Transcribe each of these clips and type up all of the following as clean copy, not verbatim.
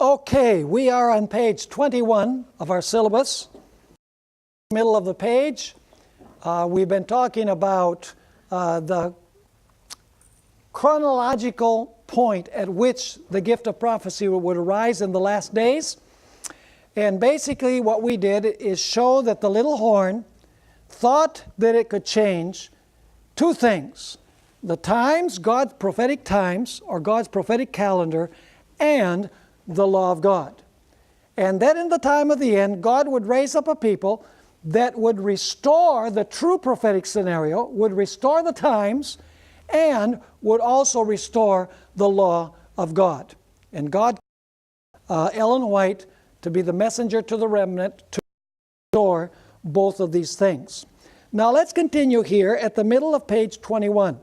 Okay, we are on page 21 of our syllabus. Middle of the page, we've been talking about the chronological point at which the gift of prophecy would arise in the last days. And basically what we did is show that the little horn thought that it could change two things: the times, God's prophetic times, or God's prophetic calendar, and the law of God. And that in the time of the end, God would raise up a people that would restore the true prophetic scenario, would restore the times, and would also restore the law of God. And God Ellen White to be the messenger to the remnant to restore both of these things. Now let's continue here at the middle of page 21.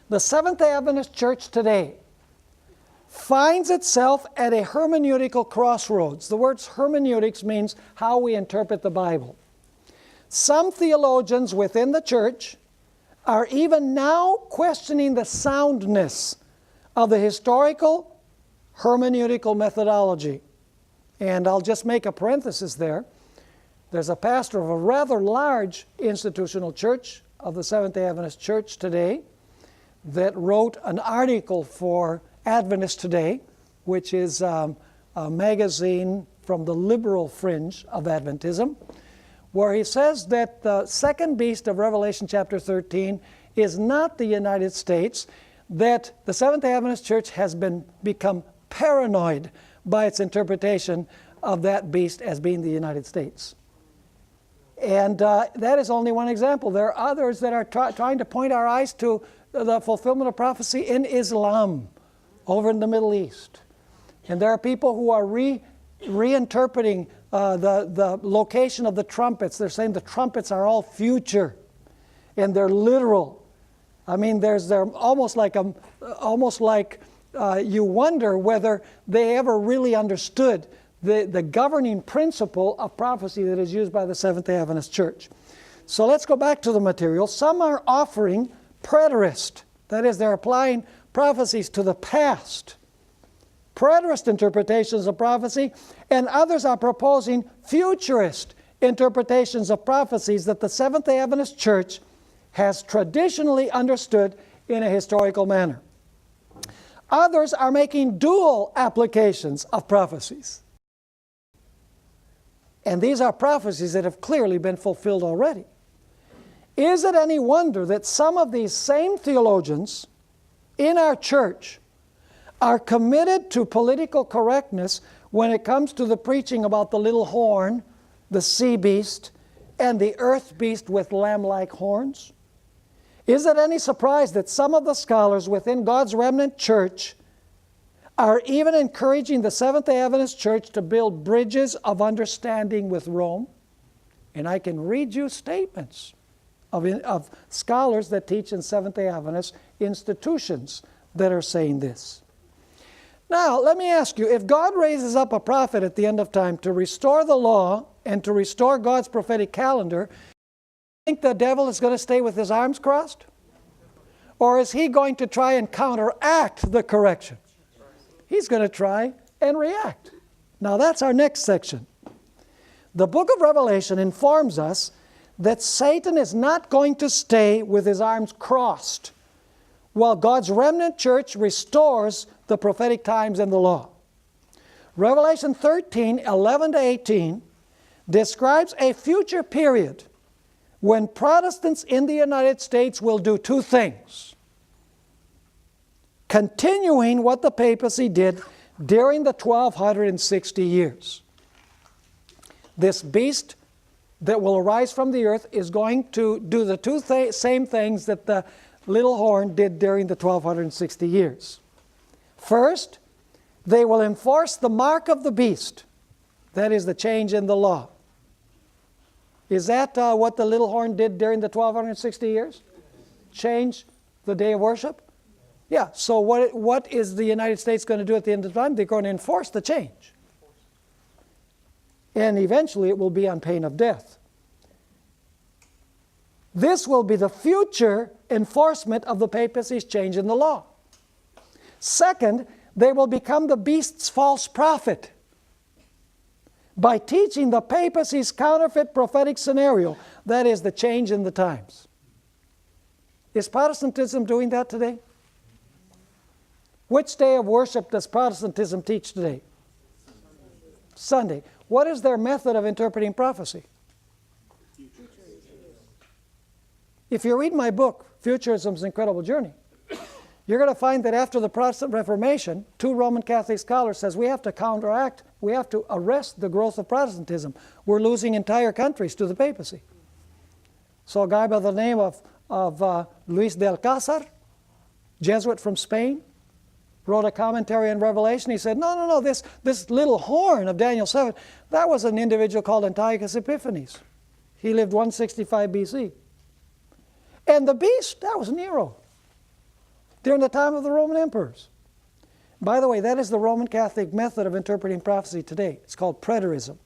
The Seventh-day Adventist Church today finds itself at a hermeneutical crossroads. The word hermeneutics means how we interpret the Bible. Some theologians within the church are even now questioning the soundness of the historical hermeneutical methodology. And I'll just make a parenthesis there. There's a pastor of a rather large institutional church of the Seventh-day Adventist Church today that wrote an article for Adventist Today, which is a magazine from the liberal fringe of Adventism, where he says that the second beast of Revelation chapter 13 is not the United States, that the Seventh-day Adventist Church has become paranoid by its interpretation of that beast as being the United States. And that is only one example. There are others that are trying to point our eyes to the fulfillment of prophecy in Islam, over in the Middle East. And there are people who are reinterpreting the location of the trumpets. They're saying the trumpets are all future, and they're literal. I mean, they're almost like you wonder whether they ever really understood the governing principle of prophecy that is used by the Seventh-day Adventist Church. So let's go back to the material. Some are offering preterist. That is, they're applying prophecies to the past, preterist interpretations of prophecy, and others are proposing futurist interpretations of prophecies that the Seventh-day Adventist Church has traditionally understood in a historical manner. Others are making dual applications of prophecies. And these are prophecies that have clearly been fulfilled already. Is it any wonder that some of these same theologians in our church are committed to political correctness when it comes to the preaching about the little horn, the sea beast, and the earth beast with lamb-like horns? Is it any surprise that some of the scholars within God's remnant church are even encouraging the Seventh-day Adventist Church to build bridges of understanding with Rome? And I can read you statements of scholars that teach in Seventh-day Adventist institutions that are saying this. Now, let me ask you, if God raises up a prophet at the end of time to restore the law and to restore God's prophetic calendar, do you think the devil is going to stay with his arms crossed? Or is he going to try and counteract the correction? He's going to try and react. Now, that's our next section. The book of Revelation informs us that Satan is not going to stay with his arms crossed while God's remnant church restores the prophetic times and the law. Revelation 13, 11 to 18 describes a future period when Protestants in the United States will do two things: continuing what the papacy did during the 1260 years. This beast that will arise from the earth is going to do the same things that the little horn did during the 1260 years. First, they will enforce the mark of the beast. That is the change in the law. Is that what the little horn did during the 1260 years? Change the day of worship? Yeah, so what is the United States going to do at the end of time? They're going to enforce the change. And eventually it will be on pain of death. This will be the future enforcement of the papacy's change in the law. Second, They will become the beast's false prophet by teaching the papacy's counterfeit prophetic scenario, that is, the change in the times. Is Protestantism doing that today? Which day of worship does Protestantism teach today? Sunday. What is their method of interpreting prophecy? If you read my book, Futurism's Incredible Journey, you're going to find that after the Protestant Reformation, 2 Roman Catholic scholars says we have to counteract, we have to arrest the growth of Protestantism. We're losing entire countries to the papacy. So a guy by the name of Luis de Alcázar, Jesuit from Spain, wrote a commentary on Revelation. He said, no, this little horn of Daniel 7, that was an individual called Antiochus Epiphanes. He lived 165 BC. And the beast, that was Nero, during the time of the Roman emperors. By the way, that is the Roman Catholic method of interpreting prophecy today. It's called preterism.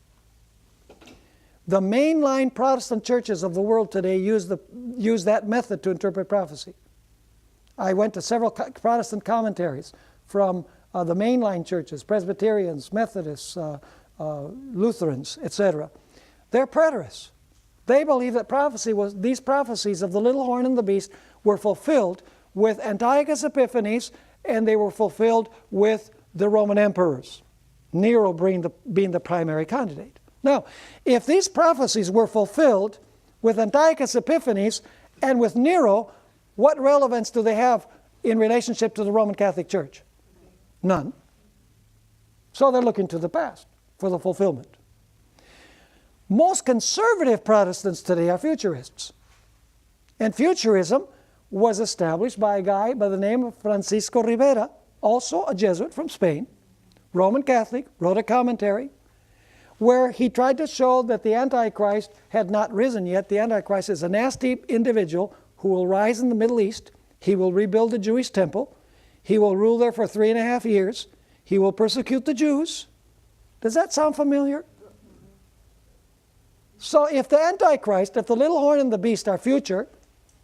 The mainline Protestant churches of the world today use that method to interpret prophecy. I went to several Protestant commentaries from the mainline churches, Presbyterians, Methodists, Lutherans, etc. They're preterists. They believe that these prophecies of the little horn and the beast were fulfilled with Antiochus Epiphanes, and they were fulfilled with the Roman emperors, Nero being the primary candidate. Now, if these prophecies were fulfilled with Antiochus Epiphanes and with Nero, what relevance do they have in relationship to the Roman Catholic Church? None. So they're looking to the past for the fulfillment. Most conservative Protestants today are futurists. And futurism was established by a guy by the name of Francisco Rivera, also a Jesuit from Spain, Roman Catholic, wrote a commentary where he tried to show that the Antichrist had not risen yet. The Antichrist is a nasty individual who will rise in the Middle East. He will rebuild the Jewish temple. He will rule there for 3.5 years. He will persecute the Jews. Does that sound familiar? So if the Antichrist, if the little horn and the beast are future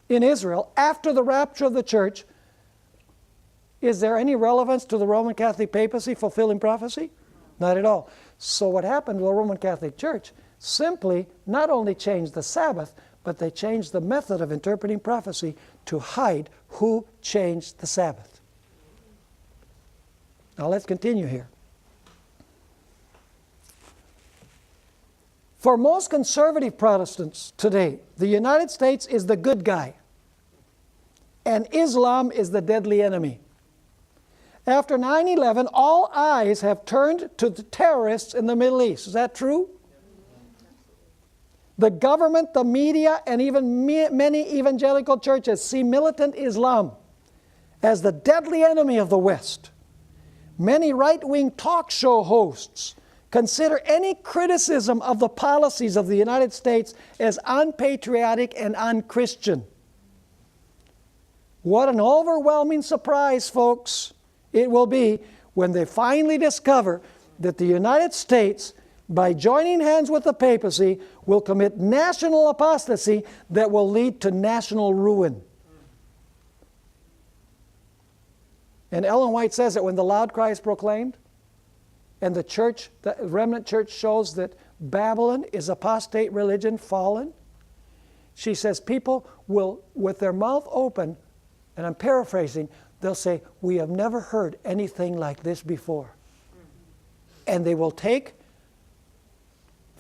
in Israel after the rapture of the church, is there any relevance to the Roman Catholic papacy fulfilling prophecy? Not at all. So what happened to the Roman Catholic Church simply not only changed the Sabbath, but they changed the method of interpreting prophecy to hide who changed the Sabbath. Now let's continue here. For most conservative Protestants today, the United States is the good guy, and Islam is the deadly enemy. After 9/11, all eyes have turned to the terrorists in the Middle East. Is that true? The government, the media, and even many evangelical churches see militant Islam as the deadly enemy of the West. Many right-wing talk show hosts consider any criticism of the policies of the United States as unpatriotic and unchristian. What an overwhelming surprise, folks, it will be when they finally discover that the United States, by joining hands with the papacy, will commit national apostasy that will lead to national ruin. And Ellen White says that when the loud cry is proclaimed, and the church, the remnant church shows that Babylon is apostate religion fallen, she says people will, with their mouth open, and I'm paraphrasing, they'll say, "We have never heard anything like this before." And they will take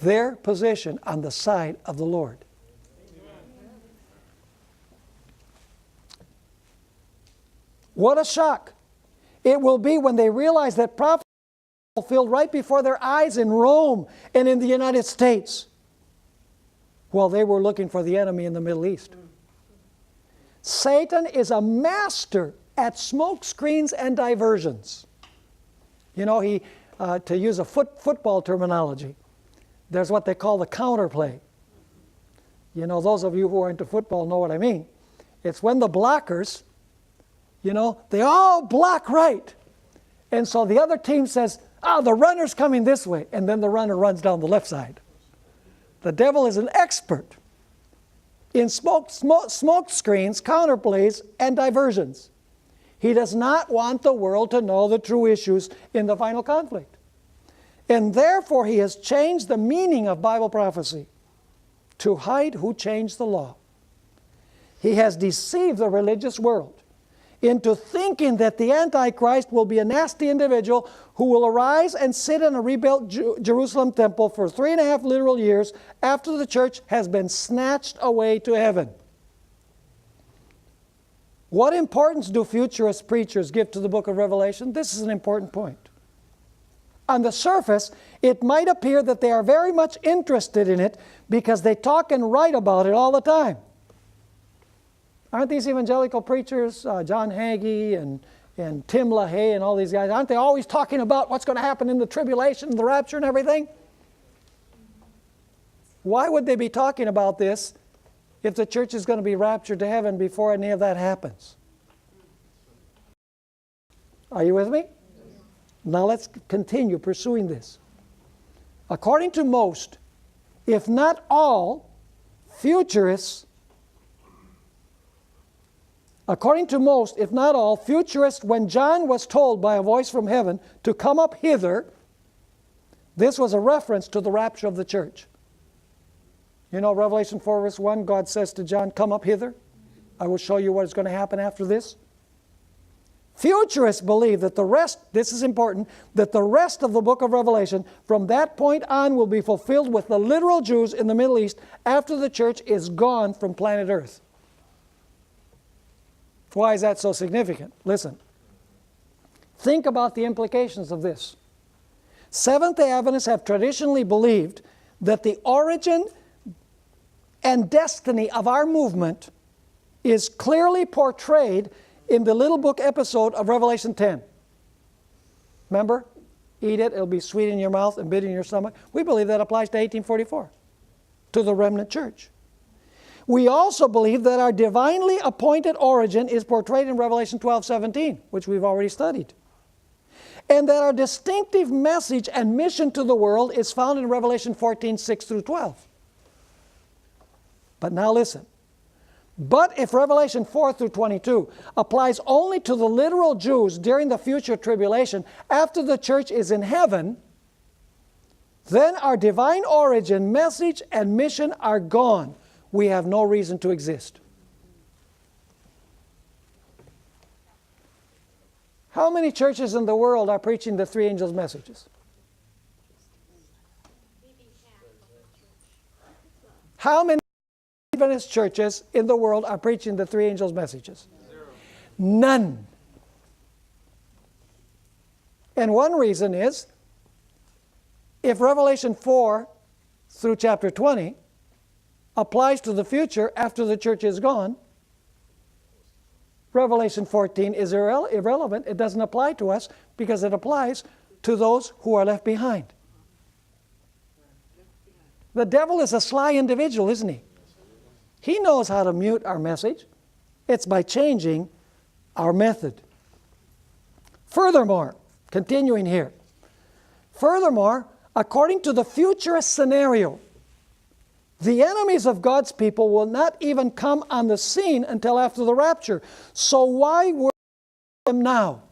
their position on the side of the Lord. What a shock it will be when they realize that prophecy was fulfilled right before their eyes in Rome and in the United States, while they were looking for the enemy in the Middle East. Satan is a master at smoke screens and diversions. You know, to use a football terminology, there's what they call the counterplay. You know, those of you who are into football know what I mean. It's when the blockers, you know, they all block right. And so the other team says, the runner's coming this way. And then the runner runs down the left side. The devil is an expert in smoke screens, counterplays, and diversions. He does not want the world to know the true issues in the final conflict. And therefore, he has changed the meaning of Bible prophecy to hide who changed the law. He has deceived the religious world into thinking that the Antichrist will be a nasty individual who will arise and sit in a rebuilt Jerusalem temple for 3.5 literal years after the church has been snatched away to heaven. What importance do futurist preachers give to the book of Revelation? This is an important point. On the surface, it might appear that they are very much interested in it because they talk and write about it all the time. Aren't these evangelical preachers, John Hagee and Tim LaHaye and all these guys, aren't they always talking about what's going to happen in the tribulation and the rapture and everything? Why would they be talking about this if the church is going to be raptured to heaven before any of that happens? Are you with me? Now let's continue pursuing this. According to most, if not all, futurists, when John was told by a voice from heaven to come up hither, this was a reference to the rapture of the church. You know, Revelation 4 verse 1, God says to John, come up hither. I will show you what is going to happen after this. Futurists believe that the rest, this is important, that the rest of the book of Revelation from that point on will be fulfilled with the literal Jews in the Middle East after the church is gone from planet Earth. Why is that so significant? Listen. Think about the implications of this. Seventh-day Adventists have traditionally believed that the origin and destiny of our movement is clearly portrayed in the little book episode of Revelation 10. Remember? Eat it, it'll be sweet in your mouth and bitter in your stomach. We believe that applies to 1844, to the remnant church. We also believe that our divinely appointed origin is portrayed in Revelation 12:17, which we've already studied. And that our distinctive message and mission to the world is found in Revelation 14:6 through 12. But now listen. But if Revelation 4 through 22 applies only to the literal Jews during the future tribulation after the church is in heaven, then our divine origin, message, and mission are gone. We have no reason to exist. How many churches in the world are preaching the three angels' messages? How many Adventist churches in the world are preaching the three angels' messages? Zero. None. And one reason is, if Revelation 4 through chapter 20 applies to the future after the church is gone, Revelation 14 is irrelevant. It doesn't apply to us because it applies to those who are left behind. The devil is a sly individual, isn't he? He knows how to mute our message. It's by changing our method. Furthermore, continuing here. Furthermore, according to the futurist scenario, the enemies of God's people will not even come on the scene until after the rapture. So why worry them now?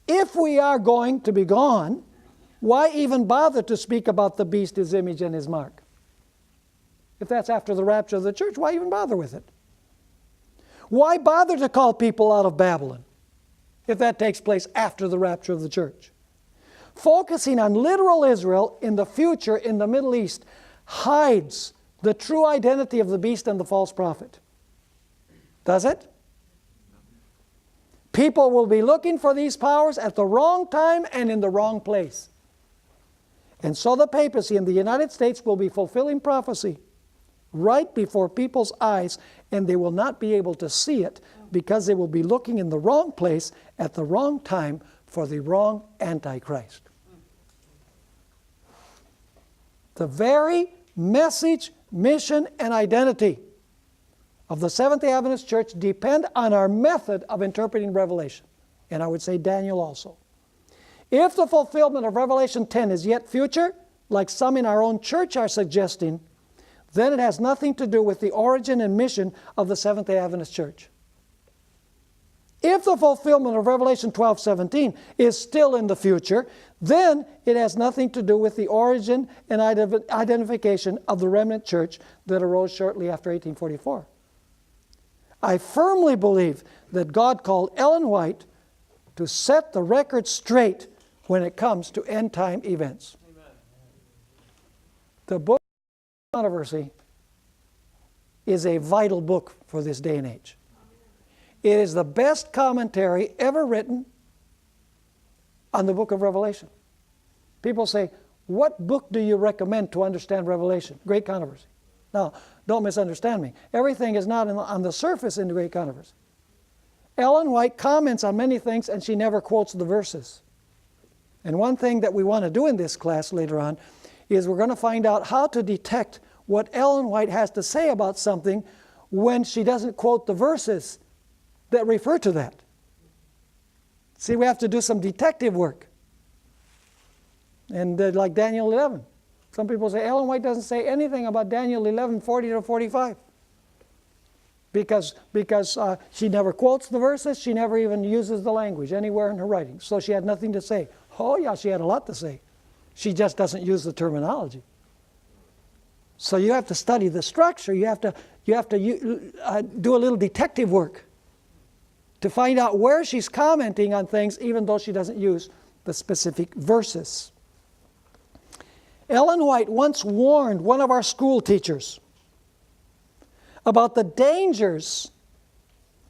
If we are going to be gone, why even bother to speak about the beast, his image, and his mark? If that's after the rapture of the church, why even bother with it? Why bother to call people out of Babylon if that takes place after the rapture of the church? Focusing on literal Israel in the future in the Middle East hides the true identity of the beast and the false prophet. Does it? People will be looking for these powers at the wrong time and in the wrong place. And so the papacy in the United States will be fulfilling prophecy right before people's eyes, and they will not be able to see it because they will be looking in the wrong place at the wrong time for the wrong Antichrist. The very message, mission, and identity of the Seventh-day Adventist Church depend on our method of interpreting Revelation. And I would say Daniel also. If the fulfillment of Revelation 10 is yet future, like some in our own church are suggesting, then it has nothing to do with the origin and mission of the Seventh-day Adventist Church. If the fulfillment of Revelation 12:17 is still in the future, then it has nothing to do with the origin and identification of the remnant church that arose shortly after 1844. I firmly believe that God called Ellen White to set the record straight when it comes to end-time events. Amen. The book of Controversy is a vital book for this day and age. It is the best commentary ever written on the book of Revelation. People say, what book do you recommend to understand Revelation? Great Controversy. Now, don't misunderstand me. Everything is not on the surface in the Great Controversy. Ellen White comments on many things, and she never quotes the verses. And one thing that we want to do in this class later on is we're going to find out how to detect what Ellen White has to say about something when she doesn't quote the verses that refer to that. See, we have to do some detective work. And like Daniel 11. Some people say Ellen White doesn't say anything about Daniel 11:40 to 45. Because she never quotes the verses, she never even uses the language anywhere in her writings. So she had nothing to say. Oh yeah, she had a lot to say. She just doesn't use the terminology. So you have to study the structure. You have to do a little detective work to find out where she's commenting on things, even though she doesn't use the specific verses. Ellen White once warned one of our school teachers about the dangers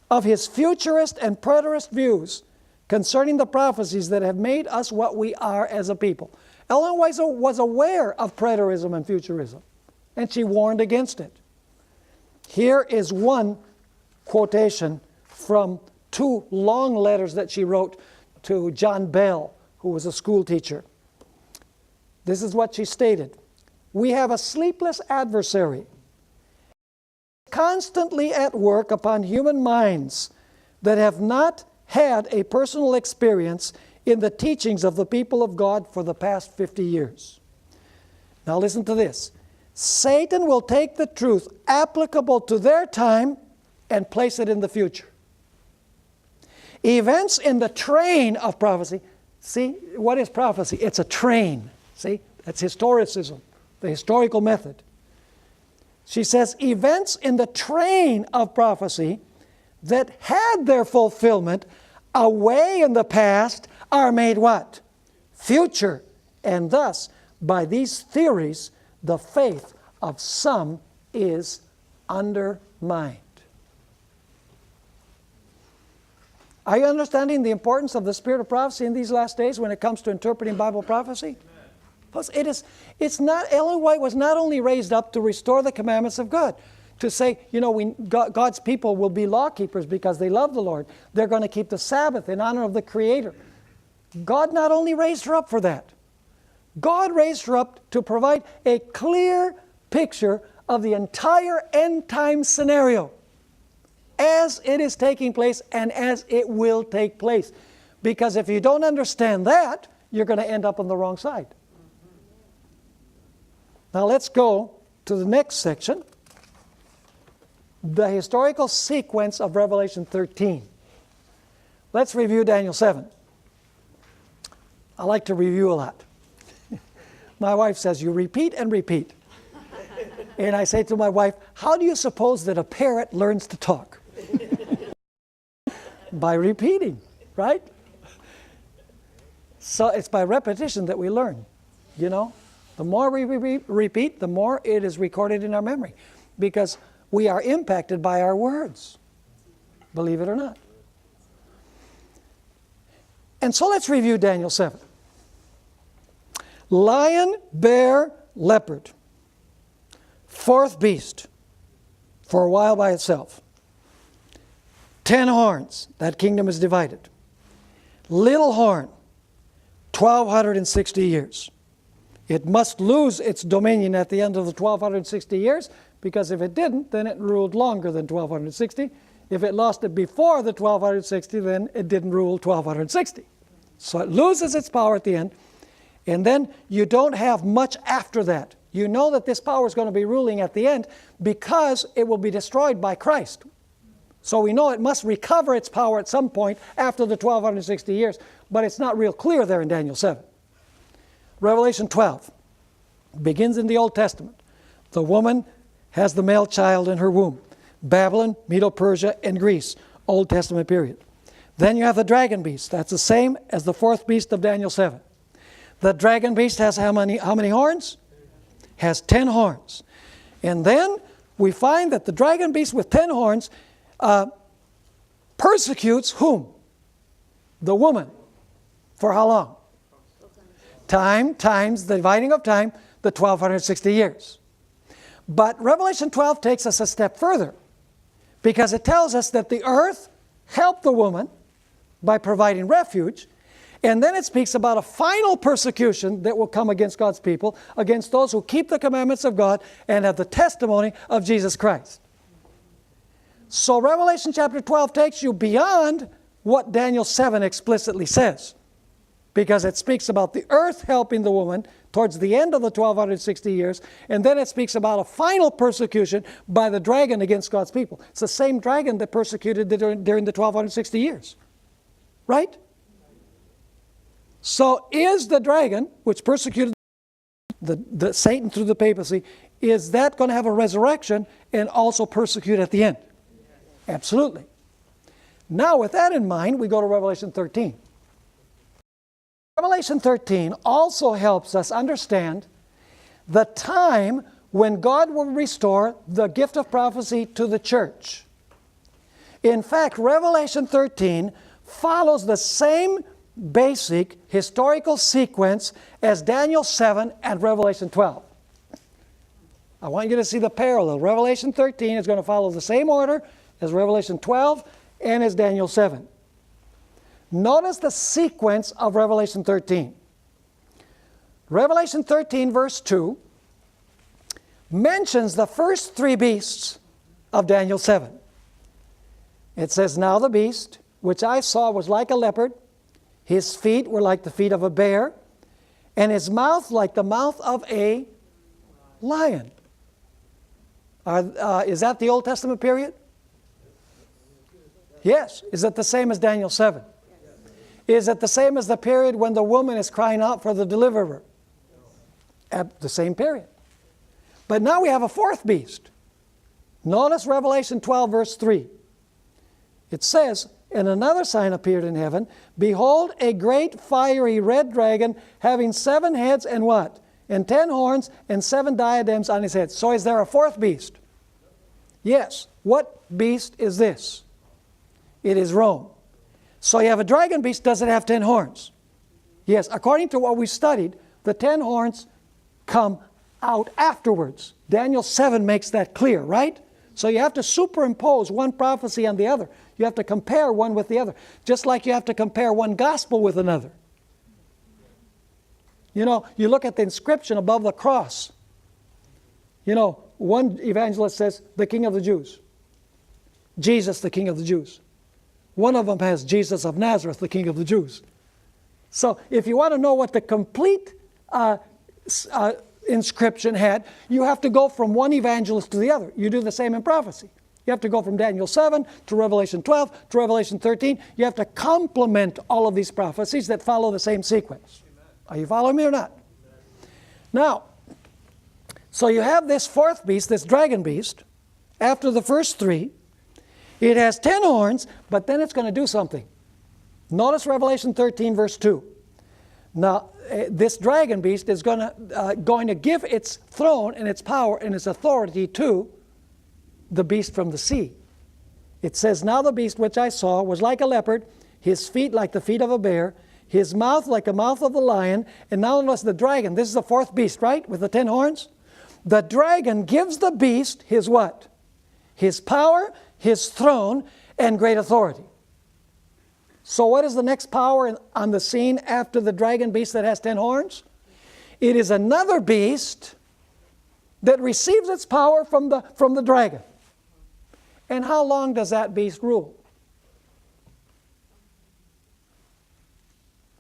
of his futurist and preterist views concerning the prophecies that have made us what we are as a people. Ellen White was aware of preterism and futurism, and she warned against it. Here is one quotation from 2 long letters that she wrote to John Bell, who was a school teacher. This is what she stated. We have a sleepless adversary, constantly at work upon human minds that have not had a personal experience in the teachings of the people of God for the past 50 years. Now listen to this. Satan will take the truth applicable to their time and place it in the future. Events in the train of prophecy. See, what is prophecy? It's a train. See, that's historicism, the historical method. She says, events in the train of prophecy that had their fulfillment away in the past are made what? Future. And thus, by these theories, the faith of some is undermined. Are you understanding the importance of the spirit of prophecy in these last days when it comes to interpreting Bible prophecy? Plus, Ellen White was not only raised up to restore the commandments of God, to say, you know, God's people will be law keepers because they love the Lord. They're going to keep the Sabbath in honor of the Creator. God not only raised her up for that, God raised her up to provide a clear picture of the entire end time scenario as it is taking place and as it will take place. Because if you don't understand that, you're going to end up on the wrong side. Now let's go to the next section, the historical sequence of Revelation 13. Let's review Daniel 7. I like to review a lot. My wife says, you repeat and repeat. And I say to my wife, how do you suppose that a parrot learns to talk? By repeating, right? So it's by repetition that we learn, you know. The more we repeat, the more it is recorded in our memory. Because we are impacted by our words, believe it or not. And so let's review Daniel 7. Lion, bear, leopard. 4th beast, for a while by itself. 10 horns, that kingdom is divided. Little horn, 1,260 years. It must lose its dominion at the end of the 1,260 years, because if it didn't, then it ruled longer than 1,260. If it lost it before the 1,260, then it didn't rule 1,260. So it loses its power at the end, and then you don't have much after that. You know that this power is going to be ruling at the end because it will be destroyed by Christ. So we know it must recover its power at some point after the 1260 years, but it's not real clear there in Daniel 7. Revelation 12 begins in the Old Testament. The woman has the male child in her womb. Babylon, Medo-Persia, and Greece, Old Testament period. Then you have the dragon beast. That's the same as the fourth beast of Daniel 7. The dragon beast has how many horns? Has 10 horns. And then we find that the dragon beast with 10 horns persecutes whom? The woman. For how long? Time times the dividing of time, the 1260 years. But Revelation 12 takes us a step further, because it tells us that the earth helped the woman by providing refuge, and then it speaks about a final persecution that will come against God's people, against those who keep the commandments of God and have the testimony of Jesus Christ. So Revelation chapter 12 takes you beyond what Daniel 7 explicitly says, because it speaks about the earth helping the woman towards the end of the 1260 years, and then it speaks about a final persecution by the dragon against God's people. It's the same dragon that persecuted during the 1260 years. Right? So is the dragon, which persecuted the Satan through the papacy, is that going to have a resurrection and also persecute at the end? Absolutely. Now with that in mind, we go to Revelation 13. Revelation 13 also helps us understand the time when God will restore the gift of prophecy to the church. In fact, Revelation 13 follows the same basic historical sequence as Daniel 7 and Revelation 12. I want you to see the parallel. Revelation 13 is going to follow the same order as Revelation 12 and as Daniel 7. Notice the sequence of Revelation 13. Revelation 13 verse 2 mentions the first three beasts of Daniel 7. It says, "Now the beast, which I saw, was like a leopard. His feet were like the feet of a bear, and his mouth like the mouth of a lion." Is that the Old Testament period? Yes. Is it the same as Daniel 7? Is it the same as the period when the woman is crying out for the deliverer? At the same period. But now we have a fourth beast. Notice Revelation 12 verse 3. It says, "And another sign appeared in heaven. Behold, a great fiery red dragon, having 7 heads and what? And 10 horns, and 7 diadems on his head." So is there a fourth beast? Yes. What beast is this? It is Rome. So you have a dragon beast. Does it have 10 horns? Yes. According to what we studied, the 10 horns come out afterwards. Daniel 7 makes that clear, right? So you have to superimpose one prophecy on the other. You have to compare one with the other, just like you have to compare one gospel with another. You know, you look at the inscription above the cross. You know, one evangelist says, "The King of the Jews." Jesus, the King of the Jews. One of them has Jesus of Nazareth, the King of the Jews. So if you want to know what the complete inscription had, you have to go from one evangelist to the other. You do the same in prophecy. You have to go from Daniel 7 to Revelation 12 to Revelation 13. You have to complement all of these prophecies that follow the same sequence. Are you following me or not? Now, so you have this fourth beast, this dragon beast, after the first three. It has 10 horns, but then it's going to do something. Notice Revelation 13 verse 2. Now, this dragon beast is going to give its throne and its power and its authority to the beast from the sea. It says, "Now the beast which I saw was like a leopard, his feet like the feet of a bear, his mouth like the mouth of a lion." And now notice the dragon. This is the fourth beast, right? With the 10 horns. The dragon gives the beast his what? His power, his throne, and great authority. So what is the next power on the scene after the dragon beast that has 10 horns? It is another beast that receives its power from the dragon. And how long does that beast rule?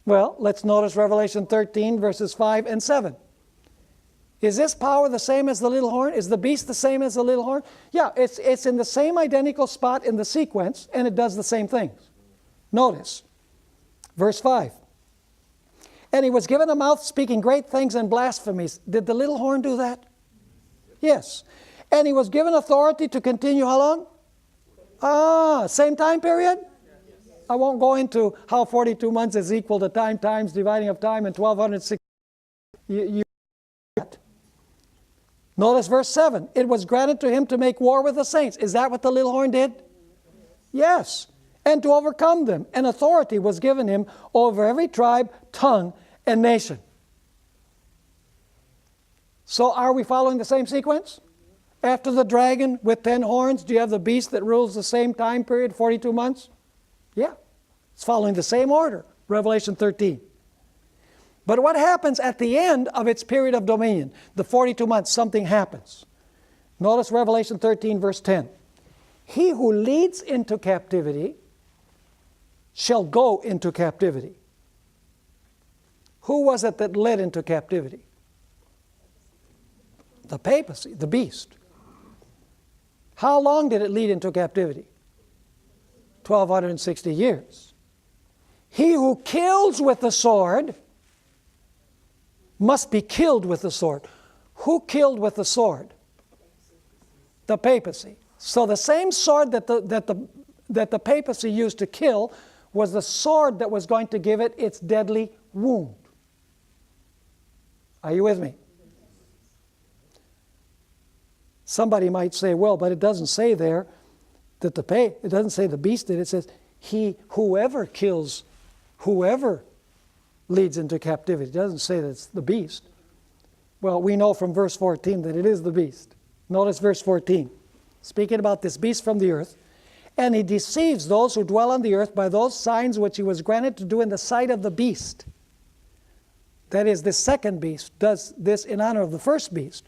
Well, let's notice Revelation 13 verses 5 and 7. Is this power the same as the little horn? Is the beast the same as the little horn? Yeah, it's in the same identical spot in the sequence, and it does the same things. Notice, verse 5. And he was given a mouth speaking great things and blasphemies. Did the little horn do that? Yes. And he was given authority to continue how long? Same time period? I won't go into how 42 months is equal to time times dividing of time and 1260. Notice verse 7. It was granted to him to make war with the saints. Is that what the little horn did? Yes. And to overcome them. And authority was given him over every tribe, tongue, and nation. So are we following the same sequence? After the dragon with 10 horns, do you have the beast that rules the same time period, 42 months? Yeah. It's following the same order, Revelation 13. But what happens at the end of its period of dominion, the 42 months, something happens. Notice Revelation 13, verse 10. He who leads into captivity shall go into captivity. Who was it that led into captivity? The papacy, the beast. How long did it lead into captivity? 1260 years. He who kills with the sword must be killed with the sword. Who killed with the sword? The papacy. So the same sword that the papacy used to kill was the sword that was going to give it its deadly wound. Are you with me? Somebody might say, well, but it doesn't say there that it doesn't say the beast did. It says whoever kills, whoever leads into captivity. It doesn't say that it's the beast. Well, we know from verse 14 that it is the beast. Notice verse 14. Speaking about this beast from the earth. And he deceives those who dwell on the earth by those signs which he was granted to do in the sight of the beast. That is, this second beast does this in honor of the first beast.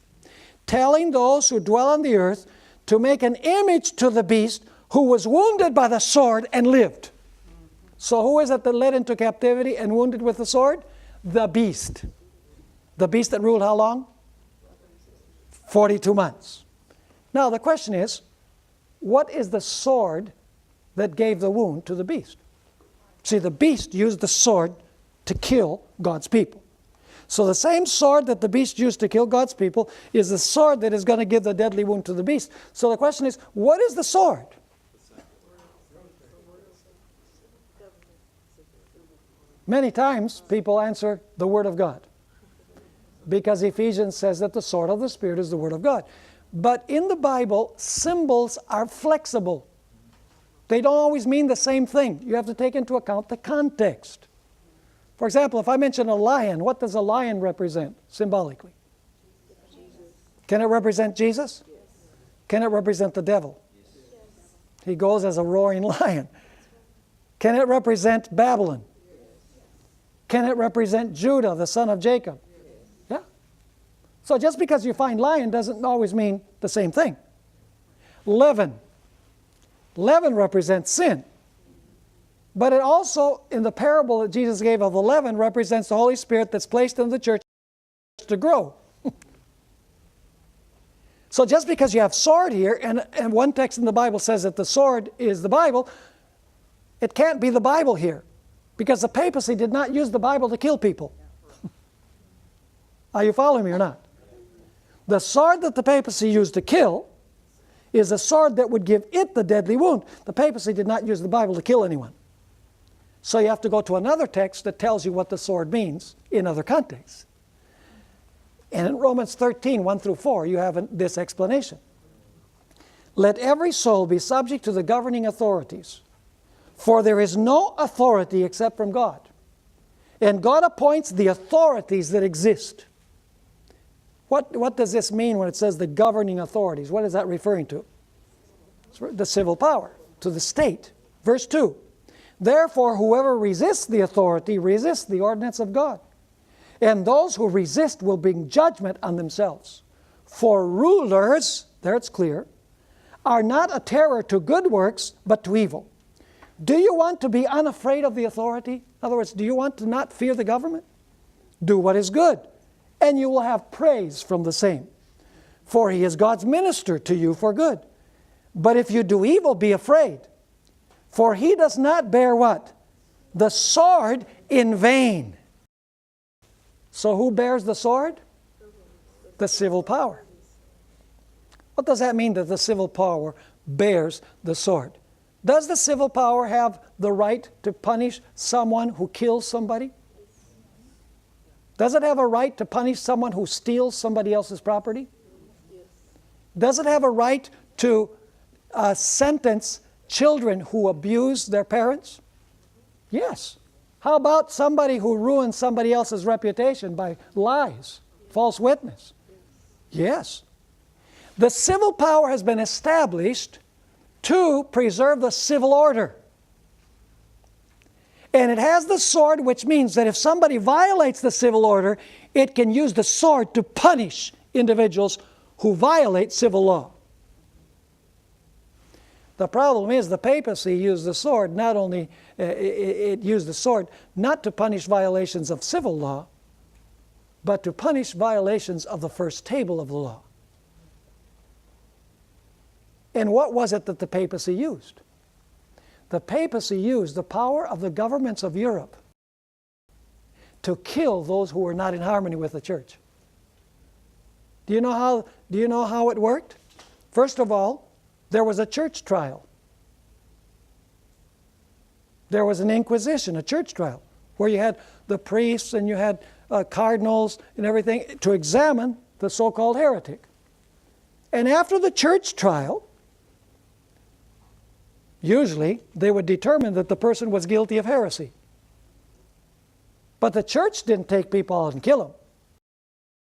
Telling those who dwell on the earth to make an image to the beast who was wounded by the sword and lived. So who is it that led into captivity and wounded with the sword? The beast. The beast that ruled how long? 42 months. Now the question is, what is the sword that gave the wound to the beast? See, the beast used the sword to kill God's people. So the same sword that the beast used to kill God's people is the sword that is going to give the deadly wound to the beast. So the question is, what is the sword? Many times people answer the Word of God, because Ephesians says that the sword of the Spirit is the Word of God. But in the Bible, symbols are flexible. They don't always mean the same thing. You have to take into account the context. For example, if I mention a lion, what does a lion represent symbolically? Can it represent Jesus? Can it represent the devil? He goes as a roaring lion. Can it represent Babylon? Can it represent Judah, the son of Jacob? Yeah. So just because you find lion doesn't always mean the same thing. Leaven. Leaven represents sin. But it also, in the parable that Jesus gave of the leaven, represents the Holy Spirit that's placed in the church to grow. So just because you have sword here, and one text in the Bible says that the sword is the Bible, it can't be the Bible here. Because the papacy did not use the Bible to kill people. Are you following me or not? The sword that the papacy used to kill is a sword that would give it the deadly wound. The papacy did not use the Bible to kill anyone. So you have to go to another text that tells you what the sword means in other contexts. And in Romans 13, 1 through 4, you have this explanation. Let every soul be subject to the governing authorities, for there is no authority except from God. And God appoints the authorities that exist. What does this mean when it says the governing authorities? What is that referring to? It's the civil power, to the state. Verse 2. Therefore, whoever resists the authority resists the ordinance of God. And those who resist will bring judgment on themselves. For rulers, there it's clear, are not a terror to good works, but to evil. Do you want to be unafraid of the authority? In other words, do you want to not fear the government? Do what is good and you will have praise from the same. For he is God's minister to you for good. But if you do evil, be afraid. For he does not bear what? The sword in vain. So who bears the sword? The civil power. What does that mean, that the civil power bears the sword? Does the civil power have the right to punish someone who kills somebody? Does it have a right to punish someone who steals somebody else's property? Does it have a right to sentence children who abuse their parents? Yes. How about somebody who ruins somebody else's reputation by lies, false witness? Yes. The civil power has been established to preserve the civil order. And it has the sword, which means that if somebody violates the civil order, it can use the sword to punish individuals who violate civil law. The problem is the papacy used the sword, it used the sword not to punish violations of civil law, but to punish violations of the first table of the law. And what was it that the papacy used? The papacy used the power of the governments of Europe to kill those who were not in harmony with the church. Do you know how it worked? First of all, there was a church trial. There was an inquisition, a church trial, where you had the priests and you had cardinals and everything to examine the so-called heretic. And after the church trial, usually they would determine that the person was guilty of heresy. But the church didn't take people out and kill them.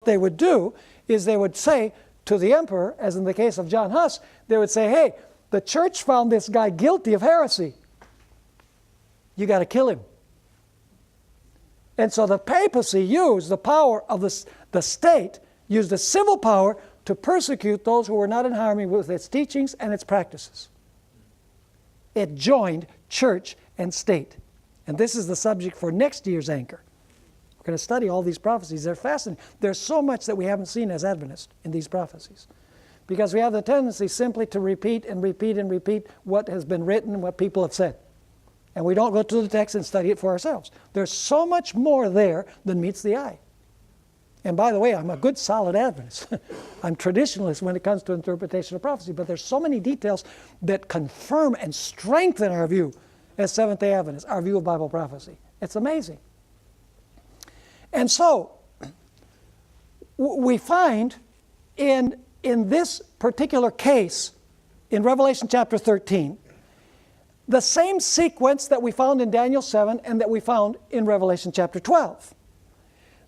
What they would do is they would say to the emperor, as in the case of John Huss, they would say, hey, the church found this guy guilty of heresy. You got to kill him. And so the papacy used the power of the state, used the civil power to persecute those who were not in harmony with its teachings and its practices. It joined church and state. And this is the subject for next year's anchor. We're going to study all these prophecies. They're fascinating. There's so much that we haven't seen as Adventists in these prophecies. Because we have the tendency simply to repeat and repeat and repeat what has been written, what people have said. And we don't go to the text and study it for ourselves. There's so much more there than meets the eye. And by the way, I'm a good solid Adventist. I'm traditionalist when it comes to interpretation of prophecy, but there's so many details that confirm and strengthen our view as Seventh-day Adventists, our view of Bible prophecy. It's amazing. And so, we find in this particular case, in Revelation chapter 13, the same sequence that we found in Daniel 7 and that we found in Revelation chapter 12.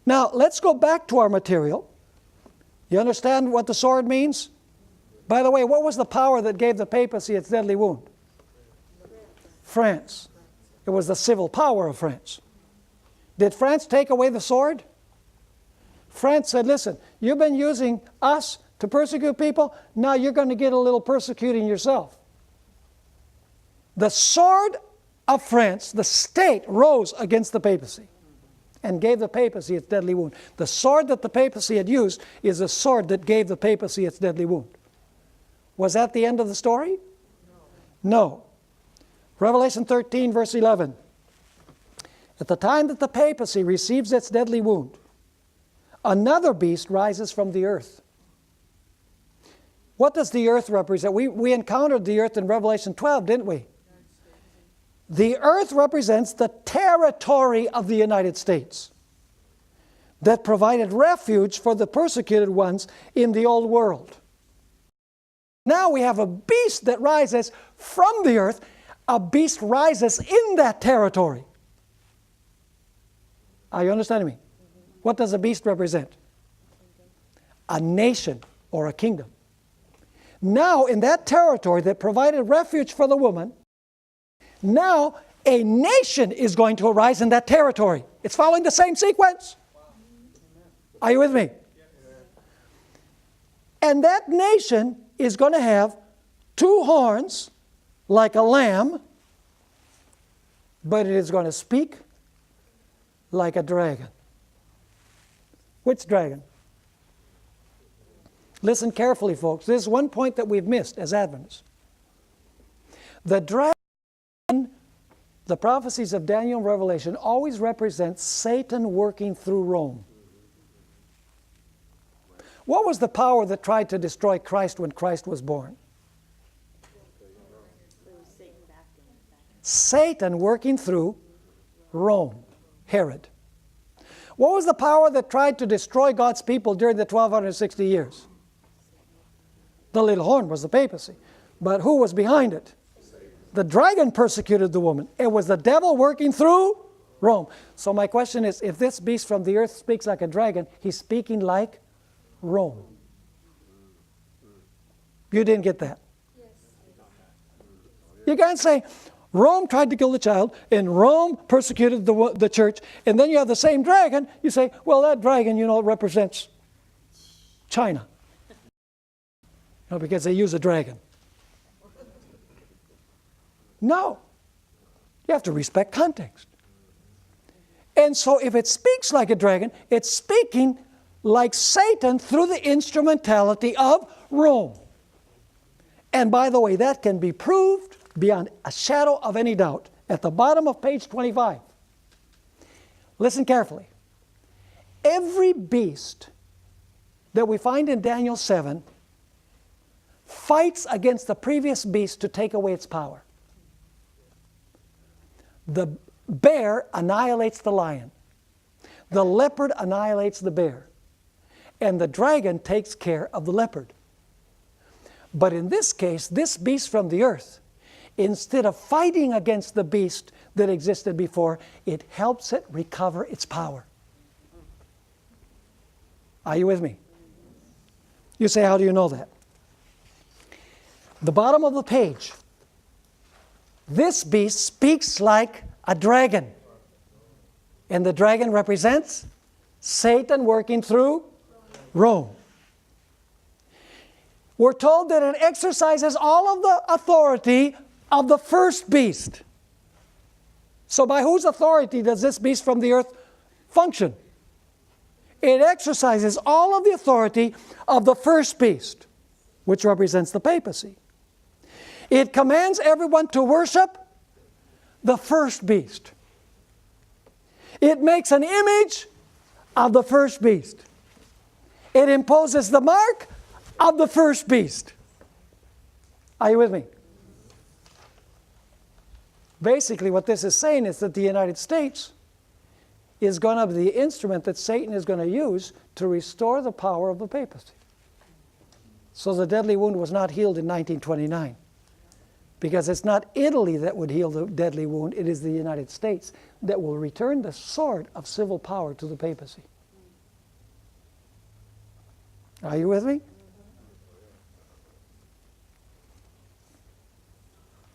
Now, let's go back to our material. You understand what the sword means? By the way, what was the power that gave the papacy its deadly wound? France. It was the civil power of France. Did France take away the sword? France said, listen, you've been using us to persecute people, now you're going to get a little persecuting yourself. The sword of France, the state, rose against the papacy and gave the papacy its deadly wound. The sword that the papacy had used is the sword that gave the papacy its deadly wound. Was that the end of the story? No. Revelation 13, verse 11. At the time that the papacy receives its deadly wound, another beast rises from the earth. What does the earth represent? We encountered the earth in Revelation 12, didn't we? The earth represents the territory of the United States that provided refuge for the persecuted ones in the old world. Now we have a beast that rises from the earth. A beast rises in that territory. Are you understanding me? What does a beast represent? A nation or a kingdom. Now in that territory that provided refuge for the woman, now a nation is going to arise in that territory. It's following the same sequence. Are you with me? And that nation is going to have two horns like a lamb, but it is going to speak like a dragon. Which dragon? Listen carefully, folks. This is one point that we've missed as Adventists. The dragon, the prophecies of Daniel and Revelation always represent Satan working through Rome. What was the power that tried to destroy Christ when Christ was born? Satan working through Rome, Herod. What was the power that tried to destroy God's people during the 1260 years? The little horn was the papacy. But who was behind it? The dragon persecuted the woman. It was the devil working through Rome. So my question is, if this beast from the earth speaks like a dragon, he's speaking like Rome. You didn't get that? Yes. You can't say, Rome tried to kill the child, and Rome persecuted the church, and then you have the same dragon. You say, well, that dragon, represents China. No, because they use a dragon. No. You have to respect context. And so if it speaks like a dragon, it's speaking like Satan through the instrumentality of Rome. And by the way, that can be proved beyond a shadow of any doubt. At the bottom of page 25. Listen carefully. Every beast that we find in Daniel 7 fights against the previous beast to take away its power. The bear annihilates the lion. The leopard annihilates the bear. And the dragon takes care of the leopard. But in this case, this beast from the earth, instead of fighting against the beast that existed before, it helps it recover its power. Are you with me? You say, how do you know that? The bottom of the page. This beast speaks like a dragon. And the dragon represents Satan working through Rome. We're told that it exercises all of the authority of the first beast. So by whose authority does this beast from the earth function? It exercises all of the authority of the first beast, which represents the papacy. It commands everyone to worship the first beast. It makes an image of the first beast. It imposes the mark of the first beast. Are you with me? Basically, what this is saying is that the United States is going to be the instrument that Satan is going to use to restore the power of the papacy. So the deadly wound was not healed in 1929. Because it's not Italy that would heal the deadly wound, it is the United States that will return the sword of civil power to the papacy. Are you with me?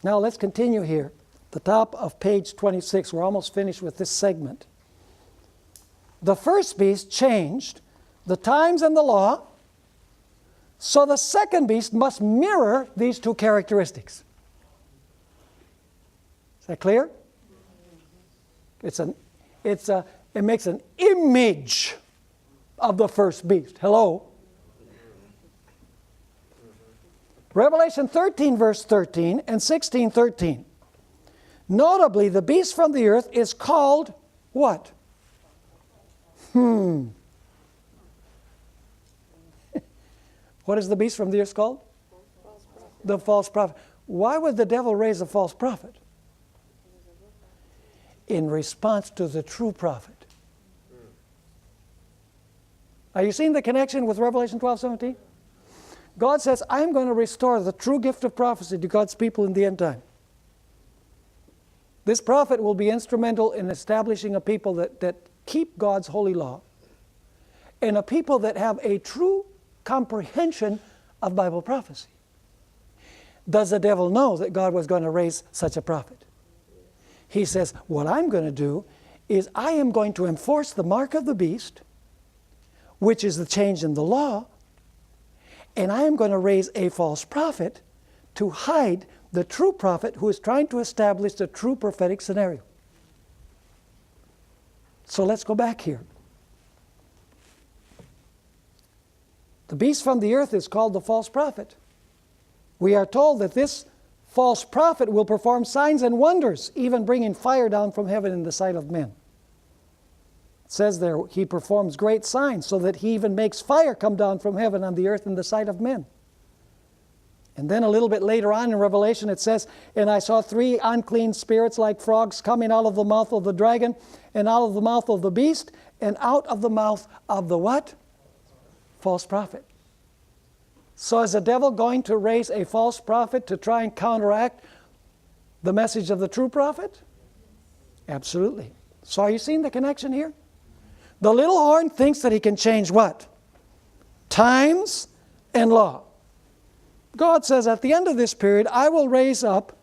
Now let's continue here. The top of page 26, we're almost finished with this segment. The first beast changed the times and the law, so the second beast must mirror these two characteristics. Is that clear? It makes an image of the first beast. Hello? Revelation 13, verse 13 and 16:13. Notably, the beast from the earth is called what? What is the beast from the earth called? The false prophet. Why would the devil raise a false prophet? In response to the true prophet. Are you seeing the connection with Revelation 12:17? God says, I'm going to restore the true gift of prophecy to God's people in the end time. This prophet will be instrumental in establishing a people that keep God's holy law and a people that have a true comprehension of Bible prophecy. Does the devil know that God was going to raise such a prophet? He says, what I'm going to do is I am going to enforce the mark of the beast, which is the change in the law, and I am going to raise a false prophet to hide the true prophet who is trying to establish the true prophetic scenario. So let's go back here. The beast from the earth is called the false prophet. We are told that this false prophet will perform signs and wonders, even bringing fire down from heaven in the sight of men. It says there, he performs great signs, so that he even makes fire come down from heaven on the earth in the sight of men. And then a little bit later on in Revelation it says, and I saw 3 unclean spirits like frogs coming out of the mouth of the dragon, and out of the mouth of the beast, and out of the mouth of the what? False prophet. So is the devil going to raise a false prophet to try and counteract the message of the true prophet? Absolutely. So are you seeing the connection here? The little horn thinks that he can change what? Times and law. God says at the end of this period, I will raise up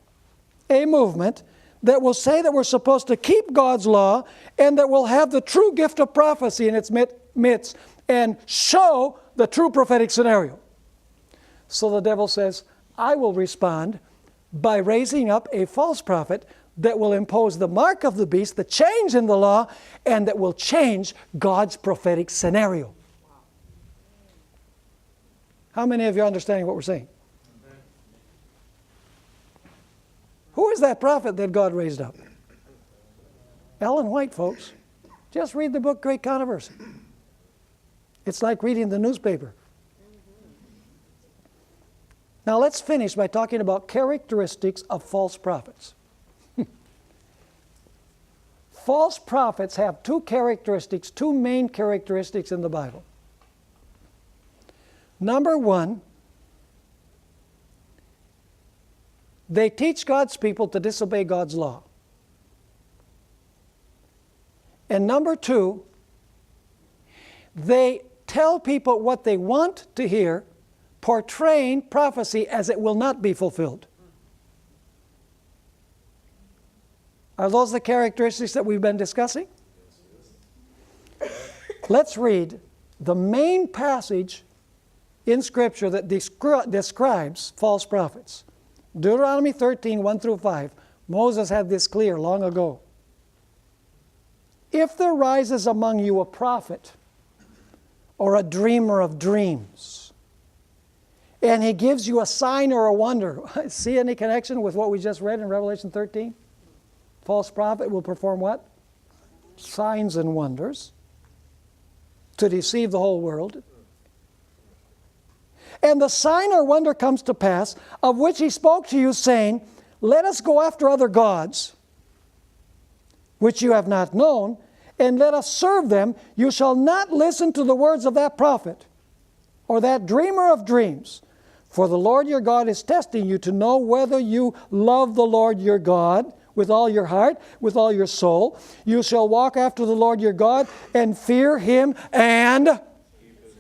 a movement that will say that we're supposed to keep God's law and that will have the true gift of prophecy in its midst and show the true prophetic scenario. So the devil says, I will respond by raising up a false prophet that will impose the mark of the beast, the change in the law, and that will change God's prophetic scenario. How many of you are understanding what we're saying? Who is that prophet that God raised up? Ellen White, folks. Just read the book Great Controversy. It's like reading the newspaper. Now let's finish by talking about characteristics of false prophets. False prophets have 2 characteristics, 2 main characteristics in the Bible. Number 1, they teach God's people to disobey God's law. And number 2, they tell people what they want to hear, portraying prophecy as it will not be fulfilled. Are those the characteristics that we've been discussing? Let's read the main passage in Scripture that describes false prophets. Deuteronomy 13, 1 through 5. Moses had this clear long ago. If there rises among you a prophet or a dreamer of dreams, and he gives you a sign or a wonder, see any connection with what we just read in Revelation 13? False prophet will perform what? Signs and wonders to deceive the whole world. And the sign or wonder comes to pass, of which he spoke to you, saying, let us go after other gods, which you have not known, and let us serve them. You shall not listen to the words of that prophet, or that dreamer of dreams. For the Lord your God is testing you to know whether you love the Lord your God with all your heart, with all your soul. You shall walk after the Lord your God and fear him and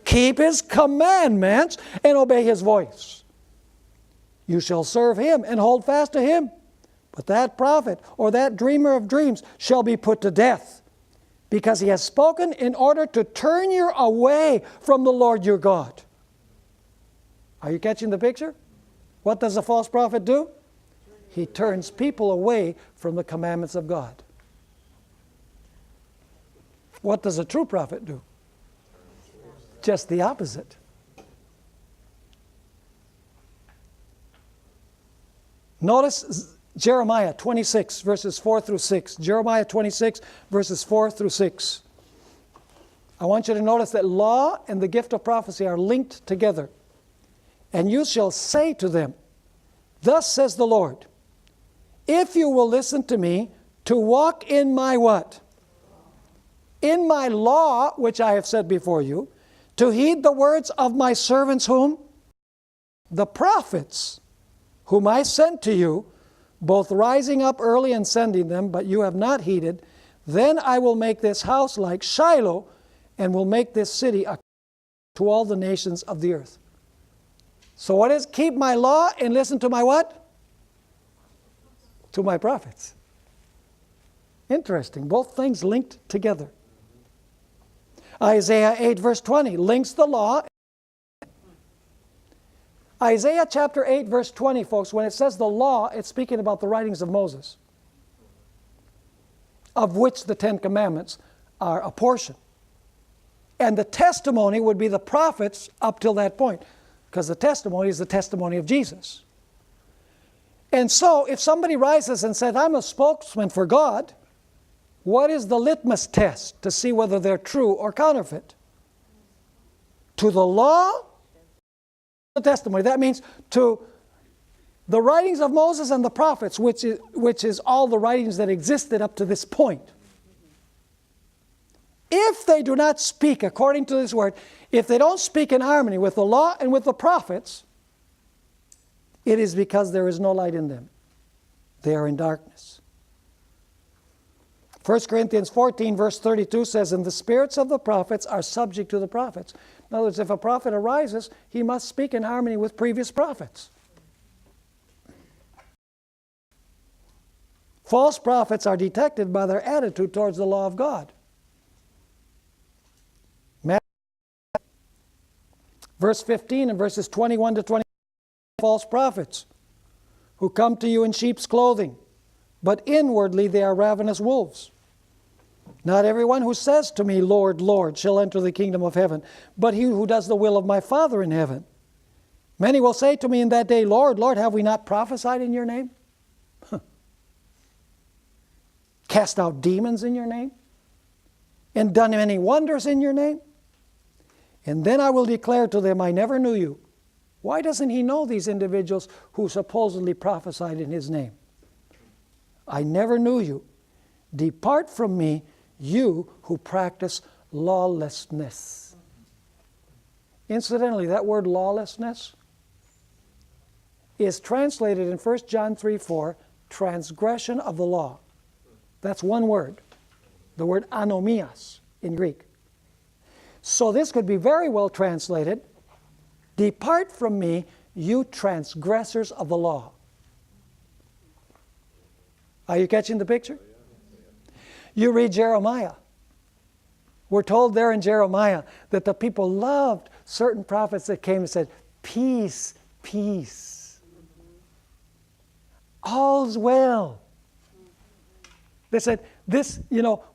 keep his commandments and obey his voice. You shall serve him and hold fast to him. But that prophet or that dreamer of dreams shall be put to death, because he has spoken in order to turn you away from the Lord your God. Are you catching the picture? What does a false prophet do? He turns people away from the commandments of God. What does a true prophet do? Just the opposite. Notice Jeremiah 26, verses 4 through 6. Jeremiah 26, verses 4 through 6. I want you to notice that law and the gift of prophecy are linked together. And you shall say to them, thus says the Lord, if you will listen to me to walk in my what? In my law, which I have said before you, to heed the words of my servants whom? The prophets, whom I sent to you, both rising up early and sending them, but you have not heeded, then I will make this house like Shiloh, and will make this city a to all the nations of the earth. So what is keep my law and listen to my what? To my prophets. Interesting. Both things linked together. Isaiah 8 verse 20 links the law. Isaiah chapter 8 verse 20, folks, when it says the law, it's speaking about the writings of Moses, of which the 10 Commandments are a portion. And the testimony would be the prophets up till that point, because the testimony is the testimony of Jesus. And so if somebody rises and says, I'm a spokesman for God, what is the litmus test to see whether they're true or counterfeit? To the law, the testimony. That means to the writings of Moses and the prophets, which is all the writings that existed up to this point. If they do not speak according to this word, if they don't speak in harmony with the law and with the prophets, it is because there is no light in them. They are in darkness. 1 Corinthians 14 verse 32 says, and the spirits of the prophets are subject to the prophets. In other words, if a prophet arises, he must speak in harmony with previous prophets. False prophets are detected by their attitude towards the law of God. Verse 15 and verses 21 to 20, false prophets who come to you in sheep's clothing, but inwardly they are ravenous wolves. Not everyone who says to me, Lord, Lord, shall enter the kingdom of heaven, but he who does the will of my Father in heaven. Many will say to me in that day, Lord, Lord, have we not prophesied in your name? Cast out demons in your name? And done many wonders in your name? And then I will declare to them, I never knew you. Why doesn't he know these individuals who supposedly prophesied in his name? I never knew you. Depart from me, you who practice lawlessness. Incidentally, that word lawlessness is translated in 1 John 3:4, transgression of the law. That's one word. The word anomias in Greek. So this could be very well translated, depart from me, you transgressors of the law. Are you catching the picture? You read Jeremiah. We're told there in Jeremiah that the people loved certain prophets that came and said, peace, peace. All's well. They said, this,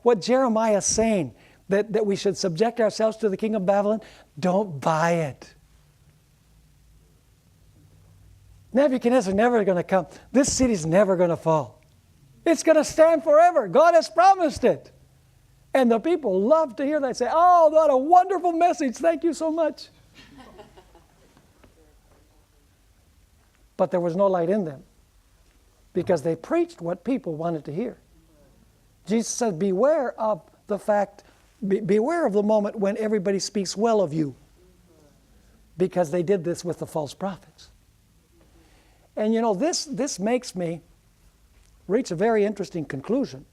what Jeremiah is saying, that we should subject ourselves to the king of Babylon, don't buy it. Nebuchadnezzar's never going to come. This city's never going to fall. It's going to stand forever. God has promised it. And the people love to hear that. Say, oh, what a wonderful message. Thank you so much. But there was no light in them because they preached what people wanted to hear. Jesus said, beware of the fact, beware of the moment when everybody speaks well of you, because they did this with the false prophets. And this makes me reach a very interesting conclusion.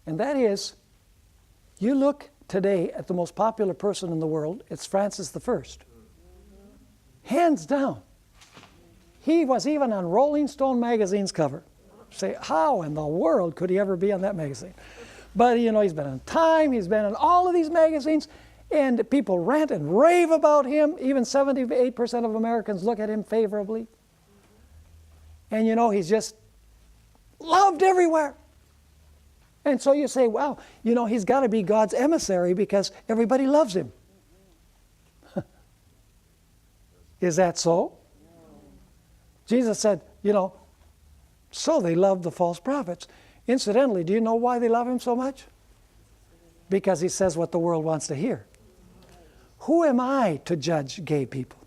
And that is, you look today at the most popular person in the world, it's Francis I. Hands down. He was even on Rolling Stone magazine's cover. Say, how in the world could he ever be on that magazine? But he's been on Time, he's been on all of these magazines, and people rant and rave about him. Even 78% of Americans look at him favorably. And he's just loved everywhere. And so you say, wow, he's got to be God's emissary because everybody loves him. Is that so? Jesus said, so they love the false prophets. Incidentally, do you know why they love him so much? Because he says what the world wants to hear. Who am I to judge gay people?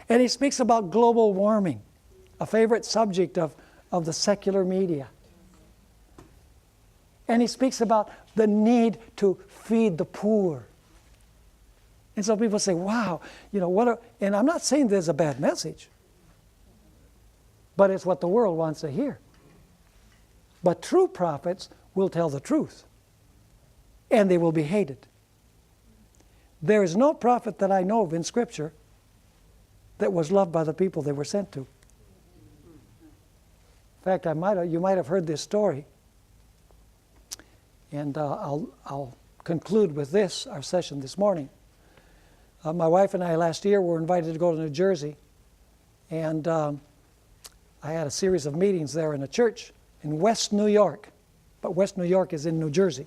And he speaks about global warming, a favorite subject of the secular media. And he speaks about the need to feed the poor. And so people say, wow, and I'm not saying there's a bad message, but it's what the world wants to hear. But true prophets will tell the truth, and they will be hated. There is no prophet that I know of in Scripture that was loved by the people they were sent to. In fact, you might have heard this story, and I'll conclude with this, our session this morning. My wife and I last year were invited to go to New Jersey, and I had a series of meetings there in a church in West New York, but West New York is in New Jersey.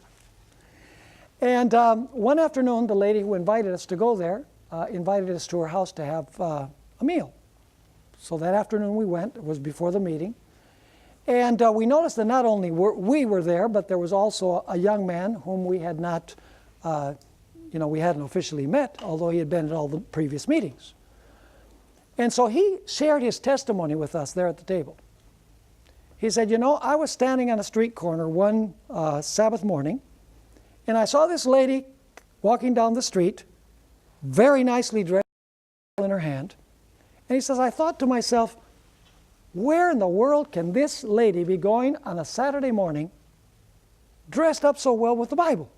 And one afternoon, the lady who invited us to go there invited us to her house to have a meal. So that afternoon we went. It was before the meeting. And we noticed that not only we were there, but there was also a young man whom we had not, we hadn't officially met, although he had been at all the previous meetings. And so he shared his testimony with us there at the table. He said, I was standing on a street corner one Sabbath morning, and I saw this lady walking down the street, very nicely dressed, in her hand. And he says, I thought to myself, where in the world can this lady be going on a Saturday morning dressed up so well with the Bible?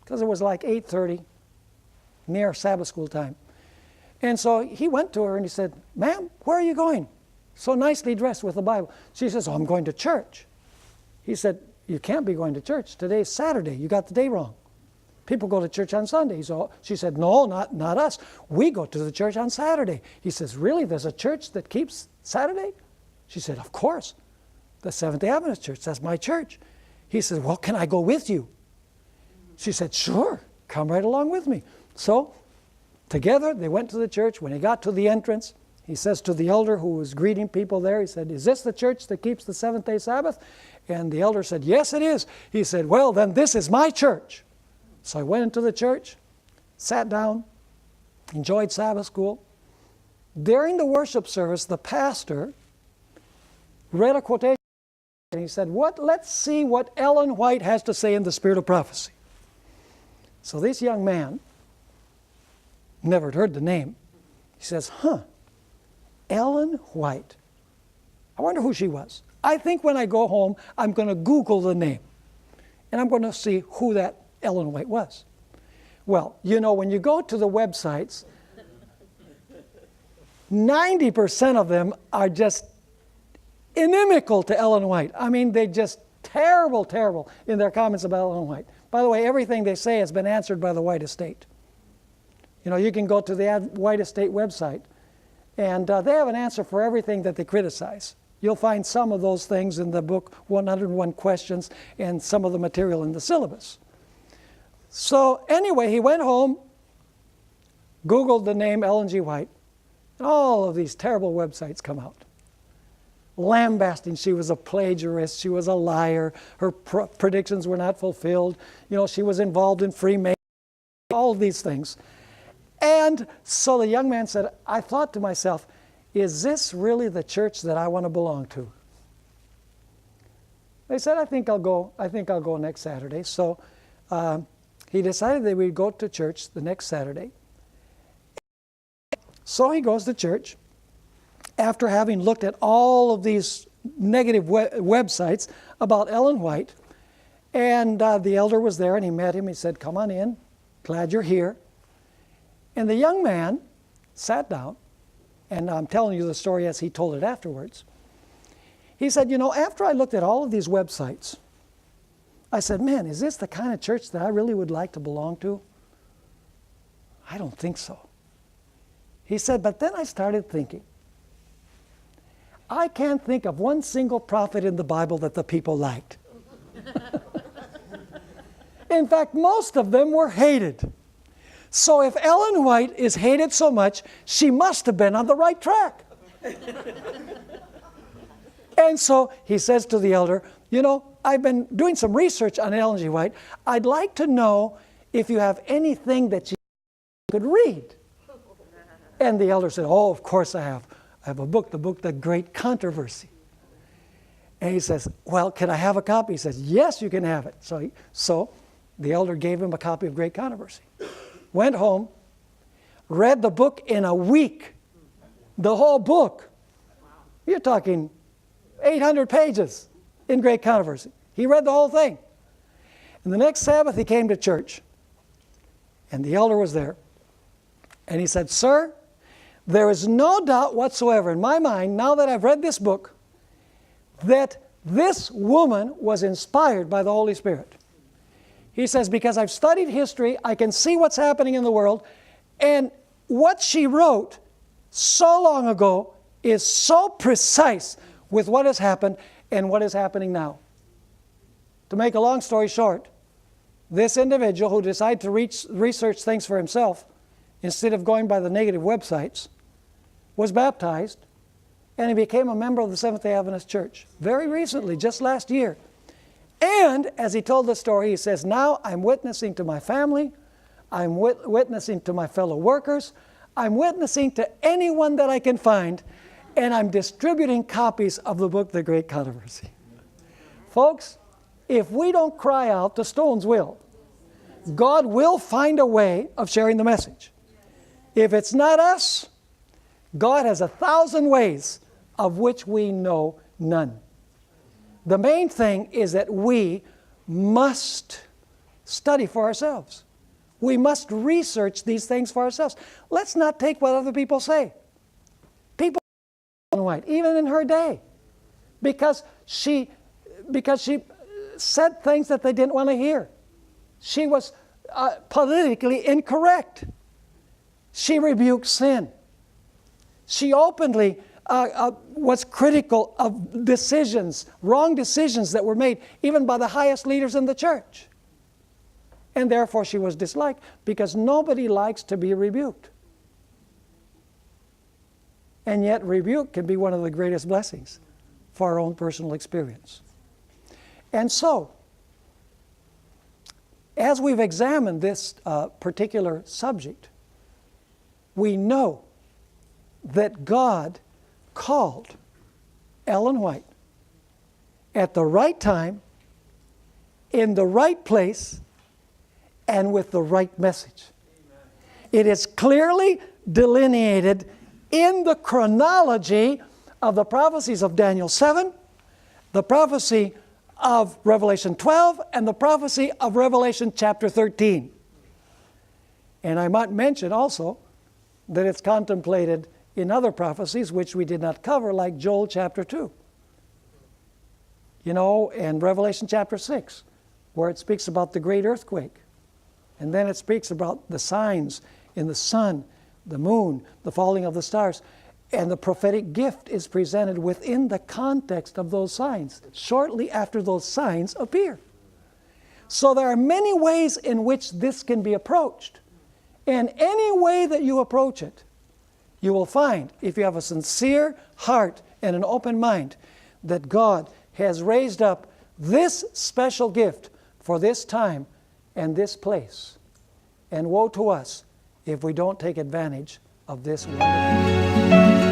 Because it was like 8:30, near Sabbath school time. And so he went to her and he said, ma'am, where are you going? So nicely dressed with the Bible. She says, I'm going to church. He said, you can't be going to church. Today's Saturday. You got the day wrong. People go to church on Sunday. So she said, no, not us. We go to the church on Saturday. He says, really? There's a church that keeps Saturday? She said, of course. The Seventh-day Adventist Church. That's my church. He said, well, can I go with you? She said, sure. Come right along with me. So together they went to the church. When he got to the entrance, he says to the elder who was greeting people there, he said, is this the church that keeps the seventh-day Sabbath? And the elder said, yes, it is. He said, well, then this is my church. So I went into the church, sat down, enjoyed Sabbath school. During the worship service, the pastor read a quotation, and he said, let's see what Ellen White has to say in the Spirit of Prophecy. So this young man, never had heard the name, he says, Ellen White. I wonder who she was. I think when I go home, I'm going to Google the name, and I'm going to see who that Ellen White was. Well, when you go to the websites, 90% of them are just inimical to Ellen White. I mean, they're just terrible in their comments about Ellen White. By the way, everything they say has been answered by the White Estate. You can go to the White Estate website, and they have an answer for everything that they criticize. You'll find some of those things in the book, 101 Questions, and some of the material in the syllabus. So anyway, he went home, Googled the name Ellen G. White, and all of these terrible websites come out. Lambasting, she was a plagiarist, she was a liar, her predictions were not fulfilled, she was involved in Freemasonry, all of these things. And so the young man said, I thought to myself, is this really the church that I want to belong to? They said, I think I'll go next Saturday. So he decided that we'd go to church the next Saturday. So he goes to church after having looked at all of these negative websites about Ellen White. And the elder was there, and he met him. He said, come on in. Glad you're here. And the young man sat down, and I'm telling you the story as he told it afterwards. He said, after I looked at all of these websites, I said, man, is this the kind of church that I really would like to belong to? I don't think so. He said, but then I started thinking, I can't think of one single prophet in the Bible that the people liked. In fact, most of them were hated. So if Ellen White is hated so much, she must have been on the right track. And so he says to the elder, I've been doing some research on Ellen G. White. I'd like to know if you have anything that you could read. And the elder said, oh, of course I have. I have a book, The Great Controversy. And he says, well, can I have a copy? He says, yes, you can have it. So the elder gave him a copy of Great Controversy. Went home, read the book in a week. The whole book. You're talking 800 pages in Great Controversy. He read the whole thing. And the next Sabbath he came to church. And the elder was there. And he said, sir, there is no doubt whatsoever in my mind, now that I've read this book, that this woman was inspired by the Holy Spirit. He says, because I've studied history, I can see what's happening in the world, and what she wrote so long ago is so precise with what has happened and what is happening now. To make a long story short, this individual who decided to research things for himself instead of going by the negative websites was baptized, and he became a member of the Seventh-day Adventist Church very recently, just last year. And as he told the story, he says, now I'm witnessing to my family, I'm witnessing to my fellow workers, I'm witnessing to anyone that I can find, and I'm distributing copies of the book, The Great Controversy. Folks, if we don't cry out, the stones will. God will find a way of sharing the message. If it's not us, God has 1,000 ways of which we know none. The main thing is that we must study for ourselves. We must research these things for ourselves. Let's not take what other people say. People white, even in her day, because she said things that they didn't want to hear. She was politically incorrect. She rebuked sin. She openly was critical of decisions, wrong decisions that were made even by the highest leaders in the church. And therefore she was disliked because nobody likes to be rebuked. And yet rebuke can be one of the greatest blessings for our own personal experience. And so, as we've examined this particular subject, we know that God called Ellen White at the right time, in the right place, and with the right message. Amen. It is clearly delineated in the chronology of the prophecies of Daniel 7, the prophecy of Revelation 12, and the prophecy of Revelation chapter 13. And I might mention also that it's contemplated in other prophecies which we did not cover, like Joel chapter 2. You know, and Revelation chapter 6, where it speaks about the great earthquake. And then it speaks about the signs in the sun, the moon, the falling of the stars. And the prophetic gift is presented within the context of those signs, shortly after those signs appear. So there are many ways in which this can be approached. And any way that you approach it, you will find, if you have a sincere heart and an open mind, that God has raised up this special gift for this time and this place. And woe to us if we don't take advantage of this wonderful gift.